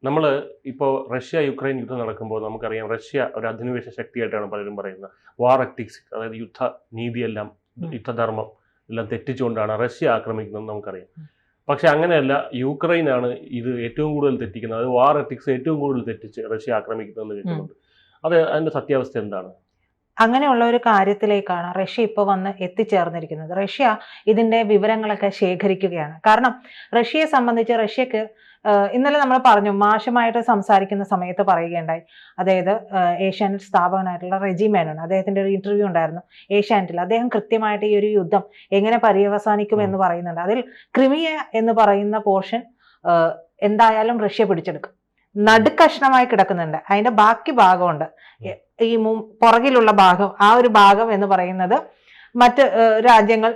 നമ്മൾ ഇപ്പോൾ Russia Ukraine യുദ്ധം നടക്കുമ്പോൾ നമുക്കറിയാം റഷ്യ ഒരു അധിനിവേശ ശക്തിയായിട്ടാണ് പലരും പറയുന്നത്. വാർ എത്തിക്സ്, അതായത് യുദ്ധ നീതിയെല്ലാം യുദ്ധധർമ്മം എല്ലാം തെറ്റിച്ചുകൊണ്ടാണ് റഷ്യ ആക്രമിക്കുന്നത് നമുക്കറിയാം. പക്ഷെ അങ്ങനെയല്ല, യുക്രൈനാണ് ഇത് ഏറ്റവും കൂടുതൽ തെറ്റിക്കുന്നത്. അത് വാർ എത്തിക്സ് ഏറ്റവും കൂടുതൽ തെറ്റിച്ച് റഷ്യ ആക്രമിക്കുന്നതെന്ന് കേൾക്കുന്നുണ്ട്. അതിന്റെ സത്യാവസ്ഥ എന്താണ്? അങ്ങനെയുള്ള ഒരു കാര്യത്തിലേക്കാണ് റഷ്യ ഇപ്പോൾ വന്ന് എത്തിച്ചേർന്നിരിക്കുന്നത്. റഷ്യ ഇതിന്റെ വിവരങ്ങളൊക്കെ ശേഖരിക്കുകയാണ്. കാരണം റഷ്യയെ സംബന്ധിച്ച് റഷ്യക്ക് ഇന്നലെ നമ്മൾ പറഞ്ഞു, മാഷുമായിട്ട് സംസാരിക്കുന്ന സമയത്ത് പറയുകയുണ്ടായി. അതായത് ഏഷ്യാനെറ്റ് സ്ഥാപകനായിട്ടുള്ള റെജി മേനോൻ, അദ്ദേഹത്തിന്റെ ഒരു ഇന്റർവ്യൂ ഉണ്ടായിരുന്നു ഏഷ്യാനെറ്റിൽ. അദ്ദേഹം കൃത്യമായിട്ട് ഈ ഒരു യുദ്ധം എങ്ങനെ പര്യവസാനിക്കും എന്ന് പറയുന്നുണ്ട്. അതിൽ ക്രിമിയ എന്ന് പറയുന്ന പോർഷൻ എന്തായാലും റഷ്യ പിടിച്ചെടുക്കും. നടുക്കഷ്ണമായി കിടക്കുന്നുണ്ട്. അതിന്റെ ബാക്കി ഭാഗമുണ്ട്, ഈ പുറകിലുള്ള ഭാഗം, ആ ഒരു ഭാഗം എന്ന് പറയുന്നത് മറ്റ് രാജ്യങ്ങൾ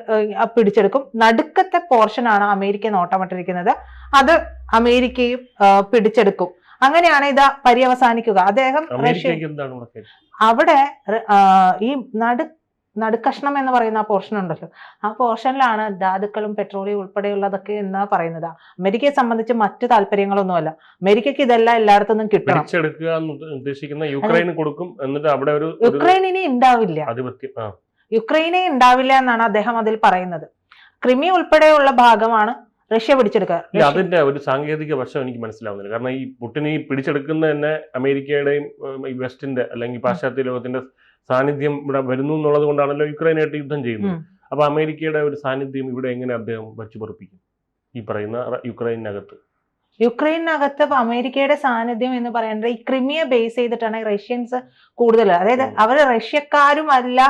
പിടിച്ചെടുക്കും. നടുക്കത്തെ പോർഷനാണ് അമേരിക്ക നോട്ടമിട്ടിരിക്കുന്നത്. അത് അമേരിക്കയും പിടിച്ചെടുക്കും. അങ്ങനെയാണ് ഇത് പര്യവസാനിക്കുക. അദ്ദേഹം അവിടെ ഈ നടുക്കഷ്ണം എന്ന് പറയുന്ന ആ പോർഷൻ ഉണ്ടല്ലോ, ആ പോർഷനിലാണ് ധാതുക്കളും പെട്രോളിയം ഉൾപ്പെടെയുള്ളതൊക്കെ എന്നാ പറയുന്നത്. അമേരിക്കയെ സംബന്ധിച്ച് മറ്റു താല്പര്യങ്ങളൊന്നുമല്ല. അമേരിക്കക്ക് ഇതെല്ലാം എല്ലായിടത്തുനിന്നും കിട്ടണം. യുക്രൈനിനെ ഉണ്ടാവില്ല, യുക്രൈനെ ഉണ്ടാവില്ല എന്നാണ് അദ്ദേഹം അതിൽ പറയുന്നത്. ക്രിമിയ ഉൾപ്പെടെയുള്ള ഭാഗമാണ് റഷ്യ പിടിച്ചെടുക്കുക. അതിന്റെ ഒരു സാങ്കേതിക വശം എനിക്ക് മനസ്സിലാവുന്നില്ല. കാരണം ഈ പുടിൻ ഈ പിടിച്ചെടുക്കുന്ന തന്നെ അമേരിക്കയുടെയും വെസ്റ്റിന്റെ അല്ലെങ്കിൽ പാശ്ചാത്യ ലോകത്തിന്റെ സാന്നിധ്യം ഇവിടെ വരുന്നു എന്നുള്ളത് കൊണ്ടാണല്ലോ യുക്രൈനായിട്ട് യുദ്ധം ചെയ്യുന്നത്. അപ്പൊ അമേരിക്കയുടെ ഒരു സാന്നിധ്യം ഇവിടെ എങ്ങനെ അദ്ദേഹം വച്ചു പൊറപ്പിക്കും ഈ പറയുന്ന യുക്രൈനകത്ത് അമേരിക്കയുടെ സാന്നിധ്യം എന്ന് പറയുന്നത് ഈ ക്രിമിയ ബേസ് ചെയ്തിട്ടാണ് റഷ്യൻസ് കൂടുതൽ, അതായത് അവർ റഷ്യക്കാരുമല്ല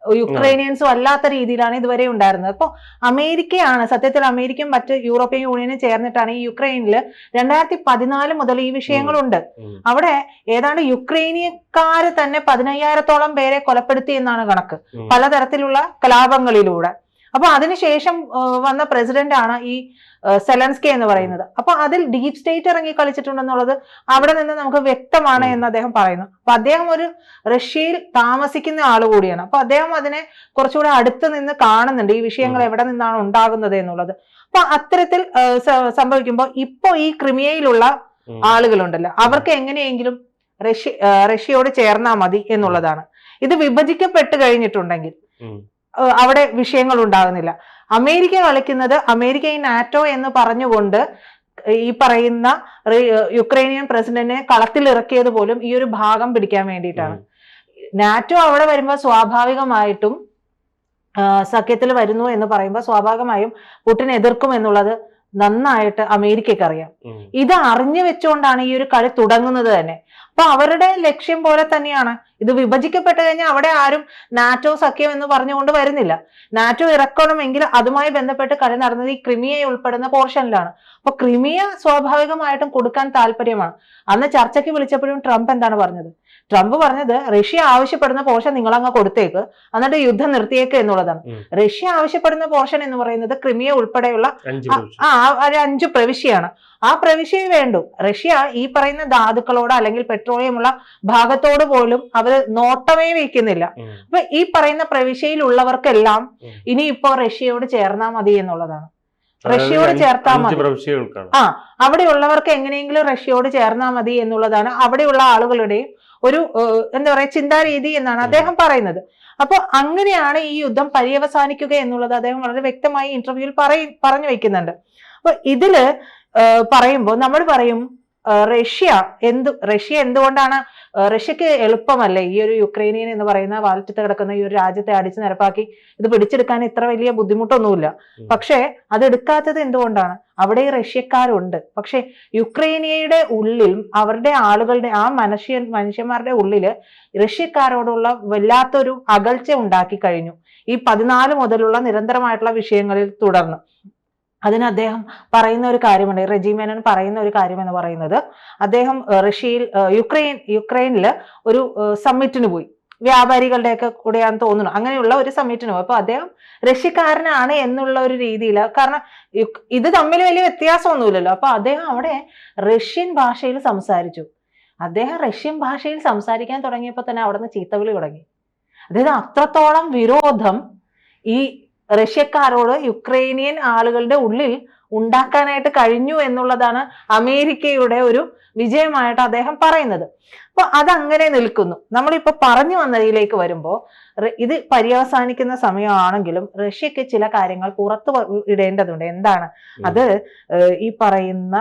യുക്രൈനിയൻസും അല്ലാത്ത രീതിയിലാണ് ഇതുവരെ ഉണ്ടായിരുന്നത്. അപ്പോൾ അമേരിക്കയാണ് സത്യത്തിൽ, അമേരിക്കയും മറ്റ് യൂറോപ്യൻ യൂണിയനും ചേർന്നിട്ടാണ് ഈ യുക്രൈനിൽ 2014 മുതൽ ഈ വിഷയങ്ങളുണ്ട്. അവിടെ ഏതാണ്ട് യുക്രൈനിയക്കാര് തന്നെ 15,000-ഓളം പേരെ കൊലപ്പെടുത്തി എന്നാണ് കണക്ക്, പലതരത്തിലുള്ള കലാപങ്ങളിലൂടെ. അപ്പൊ അതിനുശേഷം വന്ന പ്രസിഡന്റ് ആണ് ഈ സെലൻസ്കി എന്ന് പറയുന്നത്. അപ്പൊ അതിൽ ഡീപ് സ്റ്റേറ്റ് ഇറങ്ങി കളിച്ചിട്ടുണ്ടെന്നുള്ളത് അവിടെ നിന്ന് നമുക്ക് വ്യക്തമാണ് എന്ന് അദ്ദേഹം പറയുന്നു. അപ്പൊ അദ്ദേഹം ഒരു റഷ്യയിൽ താമസിക്കുന്ന ആൾ കൂടിയാണ്. അപ്പൊ അദ്ദേഹം അതിനെ കുറച്ചുകൂടെ അടുത്ത് നിന്ന് കാണുന്നുണ്ട്, ഈ വിഷയങ്ങൾ എവിടെ നിന്നാണ് ഉണ്ടാകുന്നത് എന്നുള്ളത്. അപ്പൊ അത്തരത്തിൽ സംഭവിക്കുമ്പോൾ ഇപ്പൊ ഈ ക്രിമിയയിലുള്ള ആളുകളുണ്ടല്ലോ, അവർക്ക് എങ്ങനെയെങ്കിലും റഷ്യയോട് ചേർന്നാ മതി എന്നുള്ളതാണ്. ഇത് വിഭജിക്കപ്പെട്ട് കഴിഞ്ഞിട്ടുണ്ടെങ്കിൽ അവിടെ വിഷയങ്ങൾ ഉണ്ടാകുന്നില്ല. അമേരിക്ക കളിക്കുന്നത്, അമേരിക്ക ഈ നാറ്റോ എന്ന് പറഞ്ഞുകൊണ്ട് ഈ പറയുന്ന യുക്രൈനിയൻ പ്രസിഡന്റിനെ കളത്തിൽ ഇറക്കിയത് പോലും ഈ ഒരു ഭാഗം പിടിക്കാൻ വേണ്ടിയിട്ടാണ്. നാറ്റോ അവിടെ വരുമ്പോൾ സ്വാഭാവികമായിട്ടും സഖ്യത്തിൽ വരുന്നു എന്ന് പറയുമ്പോൾ സ്വാഭാവികമായും പുടിൻ എതിർക്കും എന്നുള്ളത് നന്നായിട്ട് അമേരിക്കയ്ക്ക് അറിയാം. ഇത് അറിഞ്ഞു വെച്ചുകൊണ്ടാണ് ഈ ഒരു കളി തുടങ്ങുന്നത് തന്നെ. അപ്പൊ അവരുടെ ലക്ഷ്യം പോലെ തന്നെയാണ്. ഇത് വിഭജിക്കപ്പെട്ട് കഴിഞ്ഞാൽ അവിടെ ആരും നാറ്റോ സഖ്യം എന്ന് പറഞ്ഞുകൊണ്ട് വരുന്നില്ല. നാറ്റോ ഇറക്കണമെങ്കിൽ അതുമായി ബന്ധപ്പെട്ട് കളി നടന്നത് ഈ ക്രിമിയ ഉൾപ്പെടുന്ന പോർഷനിലാണ്. അപ്പൊ ക്രിമിയ സ്വാഭാവികമായിട്ടും കൊടുക്കാൻ താല്പര്യമാണ്. അന്ന് ചർച്ചയ്ക്ക് വിളിച്ചപ്പോഴും ട്രംപ് എന്താണ് പറഞ്ഞത്? ട്രംപ് പറഞ്ഞത് റഷ്യ ആവശ്യപ്പെടുന്ന പോർഷൻ നിങ്ങളങ്ങ് കൊടുത്തേക്ക്, എന്നിട്ട് യുദ്ധം നിർത്തിയേക്ക് എന്നുള്ളതാണ്. റഷ്യ ആവശ്യപ്പെടുന്ന പോർഷൻ എന്ന് പറയുന്നത് ക്രിമിയ ഉൾപ്പെടെയുള്ള 5 പ്രവിശ്യയാണ്. ആ പ്രവിശ്യയെ വേണ്ടു. റഷ്യ ഈ പറയുന്ന ധാതുക്കളോട് അല്ലെങ്കിൽ പെട്രോളിയമുള്ള ഭാഗത്തോട് പോലും അവർ നോട്ടമേ വയ്ക്കുന്നില്ല. അപ്പൊ ഈ പറയുന്ന പ്രവിശ്യയിലുള്ളവർക്കെല്ലാം ഇനിയിപ്പോ റഷ്യയോട് ചേർന്നാ മതി എന്നുള്ളതാണ്. റഷ്യയോട് ചേർത്താ മതി, അവിടെയുള്ളവർക്ക് എങ്ങനെയെങ്കിലും റഷ്യയോട് ചേർന്നാ മതി എന്നുള്ളതാണ് അവിടെയുള്ള ആളുകളുടെയും ഒരു എന്താ പറയാ ചിന്താരീതി എന്നാണ് അദ്ദേഹം പറയുന്നത്. അപ്പൊ അങ്ങനെയാണ് ഈ യുദ്ധം പര്യവസാനിക്കുക എന്നുള്ളത് അദ്ദേഹം വളരെ വ്യക്തമായി ഇന്റർവ്യൂവിൽ പറഞ്ഞു വെക്കുന്നുണ്ട്. അപ്പൊ ഇതില് പറയുമ്പോൾ നമ്മൾ പറയും റഷ്യ എന്തുകൊണ്ടാണ്, റഷ്യക്ക് എളുപ്പമല്ലേ ഈ ഒരു യുക്രൈനിയൻ എന്ന് പറയുന്ന വാൽറ്റത്ത് കിടക്കുന്ന ഈ ഒരു രാജ്യത്തെ അടിച്ചു നിരപ്പാക്കി ഇത് പിടിച്ചെടുക്കാൻ ഇത്ര വലിയ ബുദ്ധിമുട്ടൊന്നുമില്ല. പക്ഷെ അത് എടുക്കാത്തത് എന്തുകൊണ്ടാണ്? അവിടെ ഈ റഷ്യക്കാരുണ്ട്. പക്ഷെ യുക്രൈനിയയുടെ ഉള്ളിൽ അവരുടെ ആളുകളുടെ ആ മനുഷ്യന്മാരുടെ ഉള്ളില് റഷ്യക്കാരോടുള്ള വല്ലാത്തൊരു അകൽച്ച ഉണ്ടാക്കി കഴിഞ്ഞു ഈ 14 മുതലുള്ള നിരന്തരമായിട്ടുള്ള വിഷയങ്ങളിൽ തുടർന്ന്. അതിന് അദ്ദേഹം പറയുന്ന ഒരു കാര്യമുണ്ട്, റെജി മേനോൻ പറയുന്ന ഒരു കാര്യം എന്ന് പറയുന്നത്, അദ്ദേഹം റഷ്യയിൽ യുക്രൈനില് ഒരു സമ്മിറ്റിന് പോയി, വ്യാപാരികളുടെയൊക്കെ കൂടെയാണെന്ന് തോന്നുന്നു, അങ്ങനെയുള്ള ഒരു സമ്മിറ്റിന് പോയി. അപ്പൊ അദ്ദേഹം റഷ്യക്കാരനാണ് എന്നുള്ള ഒരു രീതിയിൽ, കാരണം ഇത് തമ്മിൽ വലിയ വ്യത്യാസമൊന്നുമില്ലല്ലോ. അപ്പൊ അദ്ദേഹം അവിടെ റഷ്യൻ ഭാഷയിൽ സംസാരിച്ചു. അദ്ദേഹം റഷ്യൻ ഭാഷയിൽ സംസാരിക്കാൻ തുടങ്ങിയപ്പോൾ തന്നെ അവിടെ നിന്ന് ചീത്തവിളി തുടങ്ങി. അതായത് അത്രത്തോളം വിരോധം ഈ റഷ്യക്കാരോട് യുക്രൈനിയൻ ആളുകളുടെ ഉള്ളിൽ ഉണ്ടാക്കാനായിട്ട് കഴിഞ്ഞു എന്നുള്ളതാണ് അമേരിക്കയുടെ ഒരു വിജയമായിട്ട് അദ്ദേഹം പറയുന്നത്. അപ്പൊ അതങ്ങനെ നിൽക്കുന്നു. നമ്മളിപ്പോ പറഞ്ഞു വന്നതിലേക്ക് വരുമ്പോൾ ഇത് പര്യവസാനിക്കുന്ന സമയമാണെങ്കിലും റഷ്യക്ക് ചില കാര്യങ്ങൾ പുറത്തു ഇടേണ്ടതുണ്ട്. എന്താണ് അത്? ഈ പറയുന്ന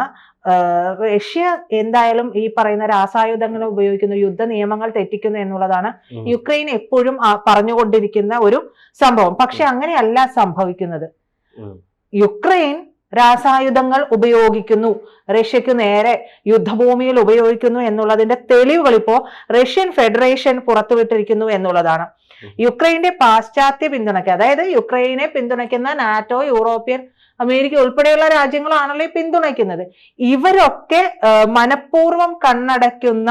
റഷ്യ എന്തായാലും ഈ പറയുന്ന രാസായുധങ്ങൾ ഉപയോഗിക്കുന്നു, യുദ്ധ നിയമങ്ങൾ തെറ്റിക്കുന്നു എന്നുള്ളതാണ് യുക്രൈൻ എപ്പോഴും പറഞ്ഞുകൊണ്ടിരിക്കുന്ന ഒരു സംഭവം. പക്ഷെ അങ്ങനെയല്ല സംഭവിക്കുന്നത്. യുക്രൈൻ രാസായുധങ്ങൾ ഉപയോഗിക്കുന്നു, റഷ്യക്ക് നേരെ യുദ്ധഭൂമിയിൽ ഉപയോഗിക്കുന്നു എന്നുള്ളതിന്റെ തെളിവുകൾ ഇപ്പോ റഷ്യൻ ഫെഡറേഷൻ പുറത്തുവിട്ടിരിക്കുന്നു എന്നുള്ളതാണ്. യുക്രൈന്റെ പാശ്ചാത്യ പിന്തുണയ്ക്ക്, അതായത് യുക്രൈനെ പിന്തുണയ്ക്കുന്ന നാറ്റോ, യൂറോപ്യൻ, അമേരിക്ക ഉൾപ്പെടെയുള്ള രാജ്യങ്ങളാണല്ലോ പിന്തുണയ്ക്കുന്നത്. ഇവരൊക്കെ മനഃപൂർവ്വം കണ്ണടയ്ക്കുന്ന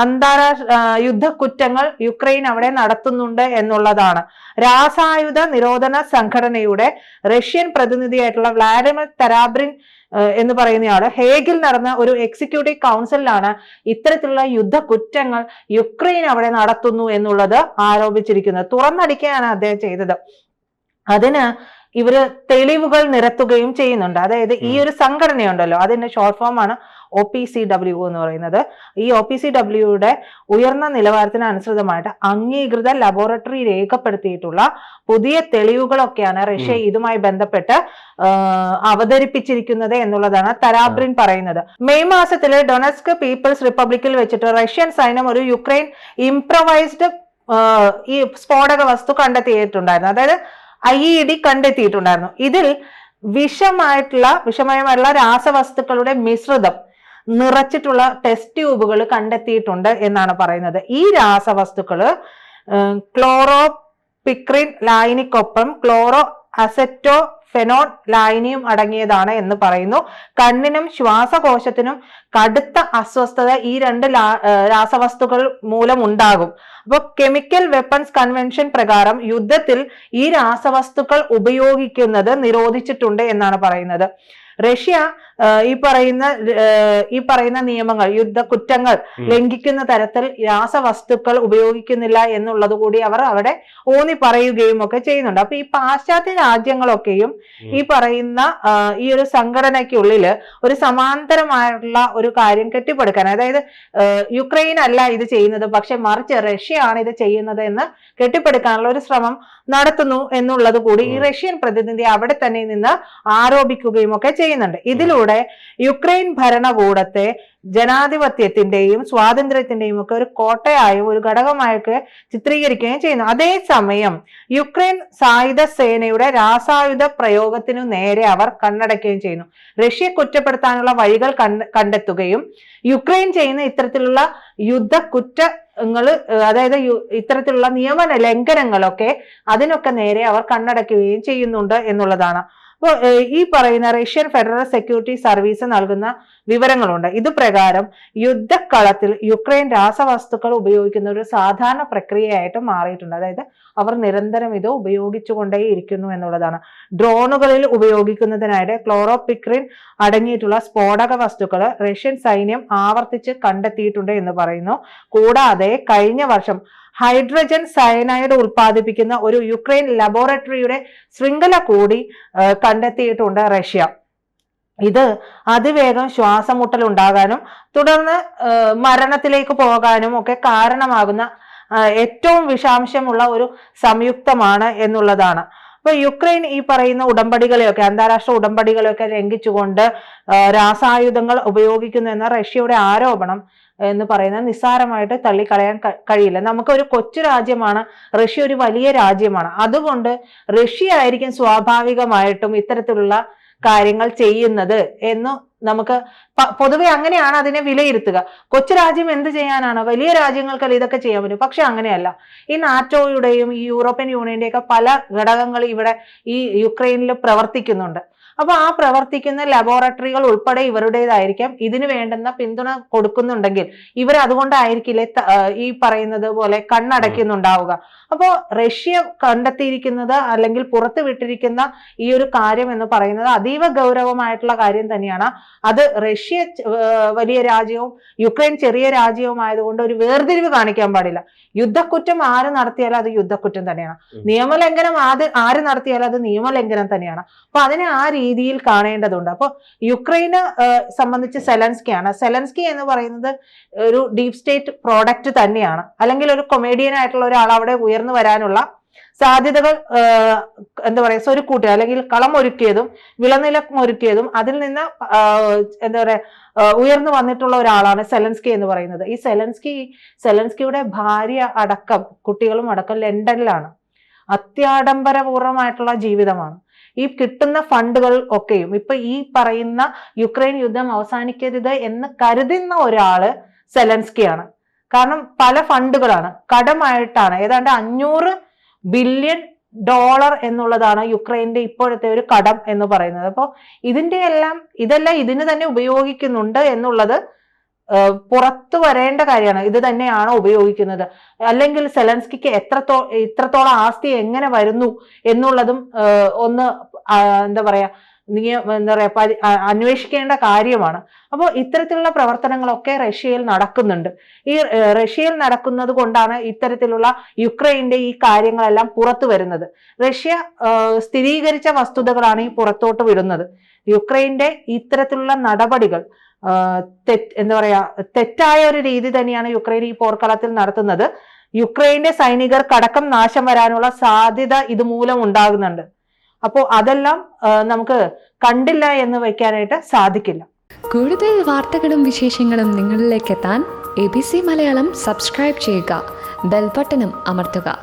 അന്താരാഷ്ട്ര യുദ്ധക്കുറ്റങ്ങൾ യുക്രൈൻ അവിടെ നടത്തുന്നുണ്ട് എന്നുള്ളതാണ്. രാസായുധ നിരോധന സംഘടനയുടെ റഷ്യൻ പ്രതിനിധിയായിട്ടുള്ള വ്ളാഡിമിർ തരാബ്രിൻ എന്ന് പറയുന്നയാള് ഹേഗിൽ നടന്ന ഒരു എക്സിക്യൂട്ടീവ് കൗൺസിലാണ് ഇത്തരത്തിലുള്ള യുദ്ധക്കുറ്റങ്ങൾ യുക്രൈൻ അവിടെ നടത്തുന്നു എന്നുള്ളത് ആരോപിച്ചിരിക്കുന്നത്. തുറന്നടിക്കുകയാണ് അദ്ദേഹം ചെയ്തത്. അതിന് ഇവര് തെളിവുകൾ നിരത്തുകയും ചെയ്യുന്നുണ്ട്. അതായത് ഈ ഒരു സംഘടനയുണ്ടല്ലോ, അതിന്റെ ഷോർട്ട് ഫോം ആണ് OPCW എന്ന് പറയുന്നത്. ഈ OPCWയുടെ ഉയർന്ന നിലവാരത്തിന് അനുസൃതമായിട്ട് അംഗീകൃത ലബോറട്ടറി രേഖപ്പെടുത്തിയിട്ടുള്ള പുതിയ തെളിവുകളൊക്കെയാണ് റഷ്യ ഇതുമായി ബന്ധപ്പെട്ട് അവതരിപ്പിച്ചിരിക്കുന്നത് എന്നുള്ളതാണ് തരാബ്രിൻ പറയുന്നത്. മെയ് മാസത്തില് ഡൊണസ്ക് പീപ്പിൾസ് റിപ്പബ്ലിക്കിൽ വെച്ചിട്ട് റഷ്യൻ സൈന്യം ഒരു യുക്രൈൻ ഇംപ്രവൈസ്ഡ് ഈ സ്ഫോടക വസ്തു കണ്ടെത്തിയിട്ടുണ്ടായിരുന്നു. അതായത് IED കണ്ടെത്തിയിട്ടുണ്ടായിരുന്നു. ഇതിൽ വിഷമയമായിട്ടുള്ള രാസവസ്തുക്കളുടെ മിശ്രിതം നിറച്ചിട്ടുള്ള ടെസ്റ്റ് ട്യൂബുകൾ കണ്ടെത്തിയിട്ടുണ്ട് എന്നാണ് പറയുന്നത്. ഈ രാസവസ്തുക്കള് ക്ലോറോപിക്രിൻ ലായനിക്കൊപ്പം ക്ലോറോ അസെറ്റോ ഫെനോൺ ലായനിയും അടങ്ങിയതാണ് എന്ന് പറയുന്നു. കണ്ണിനും ശ്വാസകോശത്തിനും കടുത്ത അസ്വസ്ഥത ഈ രണ്ട് രാസവസ്തുക്കൾ മൂലം ഉണ്ടാകും. അപ്പൊ കെമിക്കൽ വെപ്പൺസ് കൺവെൻഷൻ പ്രകാരം യുദ്ധത്തിൽ ഈ രാസവസ്തുക്കൾ ഉപയോഗിക്കുന്നത് നിരോധിച്ചിട്ടുണ്ട് എന്നാണ് പറയുന്നത്. റഷ്യ ഈ പറയുന്ന നിയമങ്ങൾ, യുദ്ധ കുറ്റങ്ങൾ ലംഘിക്കുന്ന തരത്തിൽ രാസവസ്തുക്കൾ ഉപയോഗിക്കുന്നില്ല എന്നുള്ളത് കൂടി അവർ അവിടെ ഊന്നി പറയുകയും ഒക്കെ ചെയ്യുന്നുണ്ട്. അപ്പൊ ഈ പാശ്ചാത്യ രാജ്യങ്ങളൊക്കെയും ഈ പറയുന്ന ഈ ഒരു സംഘടനയ്ക്കുള്ളിൽ ഒരു സമാന്തരമായിട്ടുള്ള ഒരു കാര്യം കെട്ടിപ്പടുക്കാൻ, അതായത് യുക്രൈൻ അല്ല ഇത് ചെയ്യുന്നത്, പക്ഷെ മറിച്ച് റഷ്യ ആണ് ഇത് ചെയ്യുന്നത് എന്ന് കെട്ടിപ്പടുക്കാനുള്ള ഒരു ശ്രമം നടത്തുന്നു എന്നുള്ളത് കൂടി ഈ റഷ്യൻ പ്രതിനിധി അവിടെ തന്നെ നിന്ന് ആരോപിക്കുകയും ഒക്കെ ചെയ്യുന്നുണ്ട്. ഇതിലൂടെ യുക്രൈൻ ഭരണകൂടത്തെ ജനാധിപത്യത്തിന്റെയും സ്വാതന്ത്ര്യത്തിന്റെയും ഒക്കെ ഒരു കോട്ടയായും ഒരു ഘടകമായൊക്കെ ചിത്രീകരിക്കുകയും ചെയ്യുന്നു. അതേസമയം യുക്രൈൻ സായുധ സേനയുടെ രാസായുധ പ്രയോഗത്തിനു നേരെ അവർ കണ്ണടയ്ക്കുകയും ചെയ്യുന്നു. റഷ്യ കുറ്റപ്പെടുത്താനുള്ള വഴികൾ കണ്ടെത്തുകയും യുക്രൈൻ ചെയ്യുന്ന ഇത്തരത്തിലുള്ള യുദ്ധ കുറ്റങ്ങള്, അതായത് ഇത്തരത്തിലുള്ള നിയമ ലംഘനങ്ങളൊക്കെ അതിനൊക്കെ നേരെ അവർ കണ്ണടയ്ക്കുകയും ചെയ്യുന്നുണ്ട് എന്നുള്ളതാണ്. അപ്പോൾ ഈ പറയുന്ന റഷ്യൻ ഫെഡറൽ സെക്യൂരിറ്റി സർവീസ് നൽകുന്ന വിവരങ്ങളുണ്ട്. ഇത് പ്രകാരം യുദ്ധക്കളത്തിൽ യുക്രൈൻ രാസവസ്തുക്കൾ ഉപയോഗിക്കുന്ന ഒരു സാധാരണ പ്രക്രിയയായിട്ട് മാറിയിട്ടുണ്ട്. അതായത് അവർ നിരന്തരം ഇത് ഉപയോഗിച്ചുകൊണ്ടേയിരിക്കുന്നു എന്നുള്ളതാണ്. ഡ്രോണുകളിൽ ഉപയോഗിക്കുന്നതിനായിട്ട് ക്ലോറോപിക്രിൻ അടങ്ങിയിട്ടുള്ള സ്ഫോടക വസ്തുക്കൾ റഷ്യൻ സൈന്യം ആവർത്തിച്ച് കണ്ടെത്തിയിട്ടുണ്ട് എന്ന് പറയുന്നു. കൂടാതെ കഴിഞ്ഞ വർഷം ഹൈഡ്രജൻ സയനൈഡ് ഉൽപ്പാദിപ്പിക്കുന്ന ഒരു യുക്രൈൻ ലബോറട്ടറിയുടെ ശൃംഖല കൂടി കണ്ടെത്തിയിട്ടുണ്ട് റഷ്യ. ഇത് അതിവേഗം ശ്വാസമുട്ടൽ ഉണ്ടാകാനും തുടർന്ന് മരണത്തിലേക്ക് പോകാനും ഒക്കെ കാരണമാകുന്ന ഏറ്റവും വിഷാംശമുള്ള ഒരു സംയുക്തമാണ് എന്നുള്ളതാണ്. അപ്പൊ യുക്രൈൻ ഈ പറയുന്ന ഉടമ്പടികളെയൊക്കെ, അന്താരാഷ്ട്ര ഉടമ്പടികളെയൊക്കെ ലംഘിച്ചുകൊണ്ട് രാസായുധങ്ങൾ ഉപയോഗിക്കുന്നു എന്ന റഷ്യയുടെ ആരോപണം എന്ന് പറയുന്നത് നിസ്സാരമായിട്ട് തള്ളിക്കളയാൻ കഴിയില്ല. നമുക്കൊരു കൊച്ചു രാജ്യമാണ് റഷ്യ, ഒരു വലിയ രാജ്യമാണ്. അതുകൊണ്ട് റഷ്യ ആയിരിക്കും സ്വാഭാവികമായിട്ടും ഇത്തരത്തിലുള്ള കാര്യങ്ങൾ ചെയ്യുന്നത് എന്ന് നമുക്ക് പൊതുവെ അങ്ങനെയാണ് അതിനെ വിലയിരുത്തുക. കൊച്ചു രാജ്യം എന്ത് ചെയ്യാനാണ്? വലിയ രാജ്യങ്ങൾക്കല്ല ഇതൊക്കെ ചെയ്യാൻ പറ്റും. പക്ഷെ അങ്ങനെയല്ല. ഈ നാറ്റോയുടെയും ഈ യൂറോപ്യൻ യൂണിയന്റെ ഒക്കെ പല ഘടകങ്ങൾ ഇവിടെ ഈ യുക്രൈനിൽ പ്രവർത്തിക്കുന്നുണ്ട്. അപ്പൊ ആ പ്രവർത്തിക്കുന്ന ലബോറട്ടറികൾ ഉൾപ്പെടെ ഇവരുടേതായിരിക്കാം. ഇതിന് വേണ്ടുന്ന പിന്തുണ കൊടുക്കുന്നുണ്ടെങ്കിൽ ഇവർ അതുകൊണ്ടായിരിക്കില്ല ഈ പറയുന്നത് പോലെ കണ്ണടയ്ക്കുന്നുണ്ടാവുക. അപ്പോ റഷ്യ കണ്ടെത്തിയിരിക്കുന്നത് അല്ലെങ്കിൽ പുറത്തു വിട്ടിരിക്കുന്ന ഈ ഒരു കാര്യം എന്ന് പറയുന്നത് അതീവ ഗൗരവമായിട്ടുള്ള കാര്യം തന്നെയാണ്. അത് റഷ്യ വലിയ രാജ്യവും യുക്രൈൻ ചെറിയ രാജ്യവും ആയതുകൊണ്ട് ഒരു വേർതിരിവ് കാണിക്കാൻ പാടില്ല. യുദ്ധക്കുറ്റം ആര് നടത്തിയാലും അത് യുദ്ധക്കുറ്റം തന്നെയാണ്. നിയമലംഘനം ആര് നടത്തിയാലും അത് നിയമലംഘനം തന്നെയാണ്. അപ്പൊ അതിനെ ആ രീതിയിൽ കാണേണ്ടതുണ്ട്. അപ്പോൾ യുക്രൈനെ സംബന്ധിച്ച് സെലൻസ്കി എന്ന് പറയുന്നത് ഒരു ഡീപ് സ്റ്റേറ്റ് പ്രോഡക്റ്റ് തന്നെയാണ്. അല്ലെങ്കിൽ ഒരു കൊമേഡിയൻ ആയിട്ടുള്ള ഒരാൾ അവിടെ ഉയർന്നു വരാനുള്ള സാധ്യതകൾ എന്താ പറയാ സ്വരുക്കൂട്ടുക അല്ലെങ്കിൽ കളമൊരുക്കിയതും വിളനിലമൊരുക്കിയതും അതിൽ നിന്ന് എന്താ പറയാ ഉയർന്നു വന്നിട്ടുള്ള ഒരാളാണ് സെലൻസ്കി എന്ന് പറയുന്നത്. ഈ സെലൻസ്കിയുടെ ഭാര്യ അടക്കം കുട്ടികളും അടക്കം ലണ്ടനിലാണ്. അത്യാഡംബരപൂർവമായിട്ടുള്ള ജീവിതമാണ്. ഈ കിട്ടുന്ന ഫണ്ടുകൾ ഒക്കെയും ഇപ്പൊ ഈ പറയുന്ന യുക്രൈൻ യുദ്ധം അവസാനിക്കരുത് എന്ന് കരുതുന്ന ഒരാള് സെലൻസ്കിയാണ്. കാരണം പല ഫണ്ടുകളാണ് കടമായിട്ടാണ്, ഏതാണ്ട് $500 ബില്യൺ എന്നുള്ളതാണ് യുക്രൈന്റെ ഇപ്പോഴത്തെ ഒരു കടം എന്ന് പറയുന്നത്. അപ്പോൾ ഇതെല്ലാം ഇതിന് തന്നെ ഉപയോഗിക്കുന്നുണ്ട് എന്നുള്ളത് പുറത്തു വരേണ്ട കാര്യമാണ്. ഇത് തന്നെയാണോ ഉപയോഗിക്കുന്നത്, അല്ലെങ്കിൽ സെലൻസ്കിക്ക് ഇത്രത്തോളം ആസ്തി എങ്ങനെ വരുന്നു എന്നുള്ളതും ഒന്ന് എന്താ പറയാ അന്വേഷിക്കേണ്ട കാര്യമാണ്. അപ്പോൾ ഇത്തരത്തിലുള്ള പ്രവർത്തനങ്ങളൊക്കെ റഷ്യയിൽ നടക്കുന്നുണ്ട്. ഈ റഷ്യയിൽ നടക്കുന്നത് കൊണ്ടാണ് ഇത്തരത്തിലുള്ള യുക്രൈന്റെ ഈ കാര്യങ്ങളെല്ലാം പുറത്തു വരുന്നത്. റഷ്യ സ്ഥിരീകരിച്ച വസ്തുതകളാണ് ഈ പുറത്തോട്ട് വിടുന്നത്. യുക്രൈന്റെ ഇത്തരത്തിലുള്ള നടപടികൾ തെറ്റായ ഒരു രീതി തന്നെയാണ് യുക്രൈൻ ഈ പോർക്കളത്തിൽ നടത്തുന്നത്. യുക്രൈന്റെ സൈനികർക്കടക്കം നാശം വരാനുള്ള സാധ്യത ഇതുമൂലം ഉണ്ടാകുന്നുണ്ട്. അപ്പോൾ അതെല്ലാം നമുക്ക് കണ്ടില്ല എന്ന് വെക്കാനായിട്ട് സാധിക്കില്ല. കൂടുതൽ വാർത്തകളും വിശേഷങ്ങളും നിങ്ങളിലേക്ക് എത്താൻ ABC മലയാളം സബ്സ്ക്രൈബ് ചെയ്യുക, ബെൽ ബട്ടണും അമർത്തുക.